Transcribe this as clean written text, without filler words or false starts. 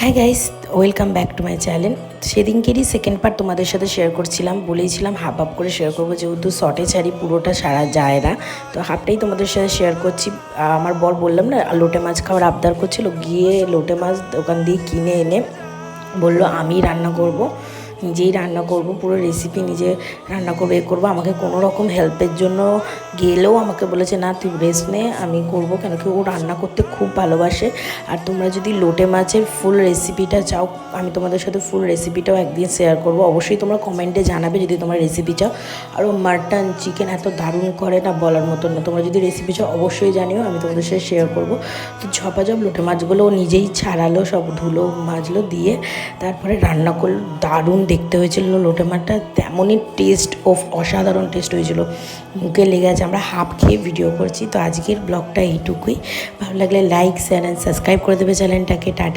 High guys, welcome back to my channel. সেদিনকেরই second part তোমাদের সাথে শেয়ার করছিলাম, বলেইছিলাম হাফ হাফ করে শেয়ার করবো, যেহেতু শর্টে ছাড়ি পুরোটা সারা যায় না, তো হাফটাই তোমাদের সাথে শেয়ার করছি। আমার বর বললাম না, লোটে মাছ খাওয়ার আবদার করছিল, গিয়ে লোটে মাছ দোকান দিয়ে কিনে এনে বললো আমি রান্না করব, নিজেই রান্না করব, পুরো রেসিপি নিজে রান্না করবো, এ করবো। আমাকে কোনো রকম হেল্পের জন্য গেলেও আমাকে বলেছে না তুই রেস্ট নে, আমি করব, কেন কি ও রান্না করতে খুব ভালোবাসে। আর তোমরা যদি লোটে মাছের ফুল রেসিপিটা চাও, আমি তোমাদের সাথে ফুল রেসিপিটাও একদিন শেয়ার করব। অবশ্যই তোমরা কমেন্টে জানাবে যদি তোমরা রেসিপি চাও। আর ও মাটন চিকেন এত দারুণ করে না, বলার মতন না। তোমরা যদি রেসিপি চাও অবশ্যই জানিও, আমি তোমাদের সাথে শেয়ার করব। তো ঝপাঝপ লোটে মাছগুলো ও নিজেই ছাড়ালো, সব ধুলো মাজলো, দিয়ে তারপরে রান্না করলো। দারুণ দেখতে হয়েছিল লোটে মাছটা, তেমনই টেস্ট, অসাধারণ টেস্ট হয়েছিল, মুখে লেগে আছে। আমরা হাফ খেয়ে ভিডিও করছি। তো আজকের ব্লগটা এইটুকুই। ভালো লাগলে লাইক, শেয়ার অ্যান্ড সাবস্ক্রাইব করে দেবে চ্যানেলটাকে। টাটা।